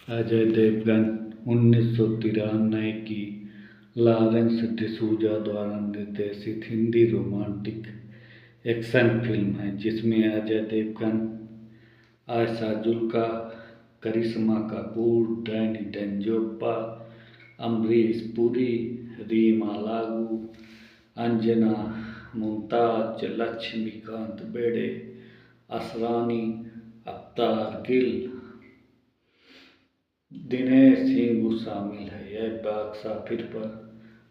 अजय देवगन 1993 की लॉरेंस डिसूजा द्वारा निर्देशित हिंदी रोमांटिक एक्शन फिल्म है जिसमें अजय देवगन, आयशा जुल्का, करिश्मा कपूर, डैनी डेंजोग्पा, अमरीश पुरी, रीमा लागू, अंजना मुमताज, लक्ष्मीकांत बेड़े, असरानी अख्तर गिल, दिनेश हिंगू शामिल है। यह बॉक्स ऑफिस पर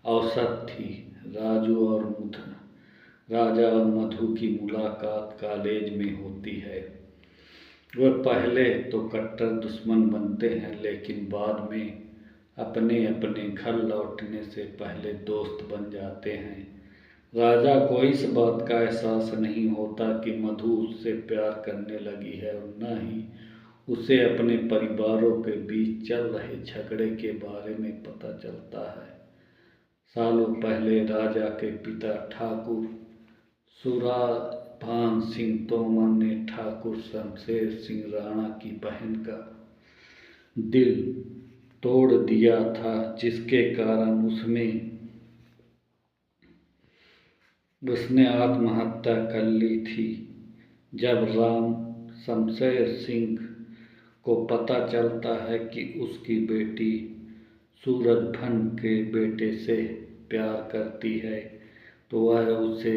औसत थी। राजा और मधु की मुलाकात कॉलेज में होती है। वह पहले तो कट्टर दुश्मन बनते हैं, लेकिन बाद में अपने अपने घर लौटने से पहले दोस्त बन जाते हैं। राजा को इस बात का एहसास नहीं होता कि मधु उससे प्यार करने लगी है और न ही उसे अपने परिवारों के बीच चल रहे झगड़े के बारे में पता चलता है। सालों पहले राजा के पिता ठाकुर सूराभान सिंह तोमर ने ठाकुर शमशेर सिंह राणा की बहन का दिल तोड़ दिया था, जिसके कारण उसने आत्महत्या कर ली थी। जब राम शमशेर सिंह को पता चलता है कि उसकी बेटी सूरजभान के बेटे से प्यार करती है, तो वह उसे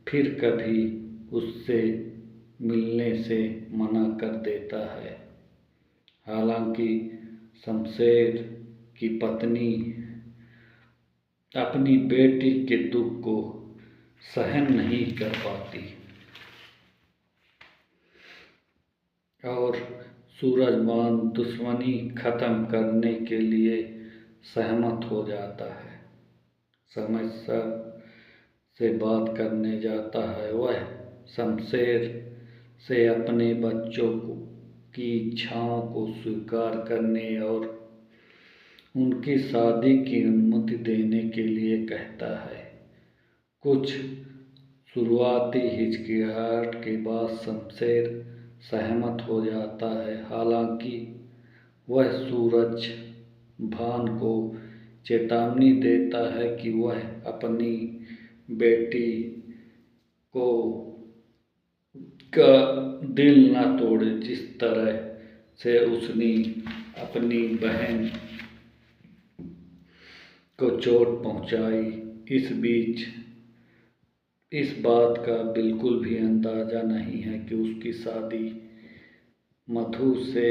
फिर कभी उससे मिलने से मना कर देता है। हालांकि शमशेर की पत्नी अपनी बेटी के दुख को सहन नहीं कर पाती और सूरजभान दुश्मनी खत्म करने के लिए सहमत हो जाता है। समस्या से बात करने जाता है। वह शमशेर से अपने बच्चों की इच्छाओं को स्वीकार करने और उनकी शादी की अनुमति देने के लिए कहता है। कुछ शुरुआती हिचकिचाहट के बाद शमशेर सहमत हो जाता है। हालांकि वह सूरजभान को चेतावनी देता है कि वह अपनी बेटी का दिल न तोड़े, जिस तरह से उसने अपनी बहन को चोट पहुंचाई। इस बीच इस बात का बिल्कुल भी अंदाजा नहीं है कि उसकी शादी मधु से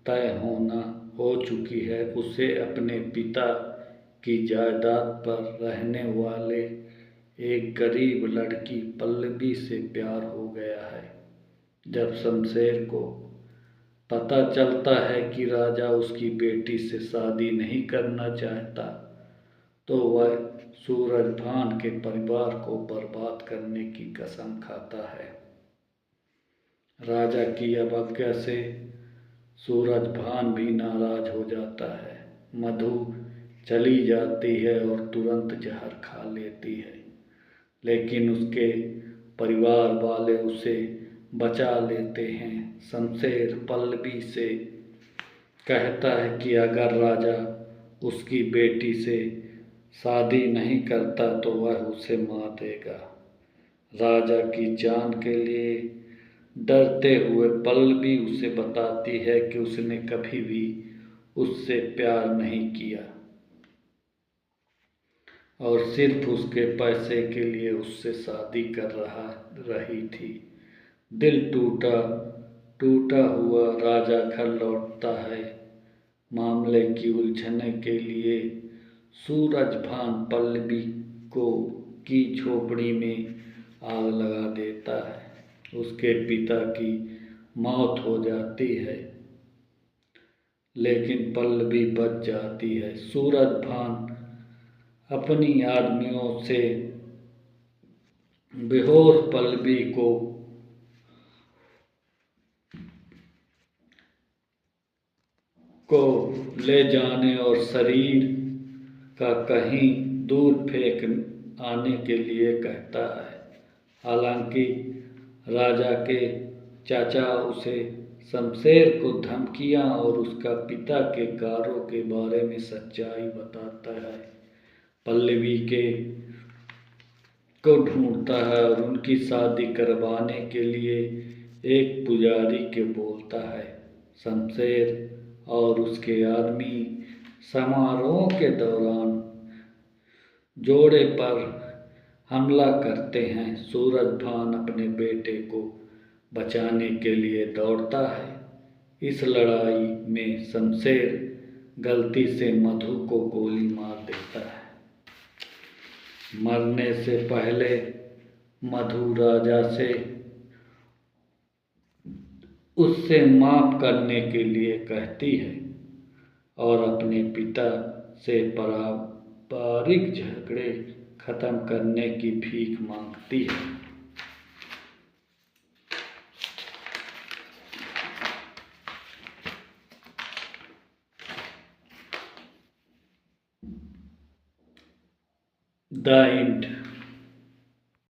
तय हो चुकी है। उसे अपने पिता की जायदाद पर रहने वाले एक गरीब लड़की पल्लवी से प्यार हो गया है। जब शमशेर को पता चलता है कि राजा उसकी बेटी से शादी नहीं करना चाहता, तो वह सूरजभान के परिवार को बर्बाद करने की कसम खाता है। राजा की अवज्ञा से सूरजभान भी नाराज हो जाता है। मधु चली जाती है और तुरंत जहर खा लेती है, लेकिन उसके परिवार वाले उसे बचा लेते हैं। शमशेर पल्लवी से कहता है कि अगर राजा उसकी बेटी से शादी नहीं करता तो वह उसे मार देगा। राजा की जान के लिए डरते हुए पल्लवी उसे बताती है कि उसने कभी भी उससे प्यार नहीं किया और सिर्फ उसके पैसे के लिए उससे शादी कर रही थी। दिल टूटा हुआ राजा घर लौटता है। मामले की उलझने के लिए सूरजभान पल्लवी की झोपड़ी में आग लगा देता है। उसके पिता की मौत हो जाती है, लेकिन पल्लवी बच जाती है। सूरजभान अपनी आदमियों से बेहोश पल्लवी को ले जाने और शरीर का कहीं दूर फेंक आने के लिए कहता है। हालांकि राजा के चाचा उसे शमशेर को धमकियां और उसका पिता के कार्यों के बारे में सच्चाई बताता है। पल्लवी को ढूंढता है और उनकी शादी करवाने के लिए एक पुजारी के बोलता है। शमशेर और उसके आदमी समारोह के दौरान जोड़े पर हमला करते हैं। सूरजभान अपने बेटे को बचाने के लिए दौड़ता है। इस लड़ाई में शमशेर गलती से मधु को गोली मार देता है। मरने से पहले मधु राजा से उससे माफ करने के लिए कहती है और अपने पिता से पारिवारिक झगड़े खत्म करने की भीख मांगती है। The end.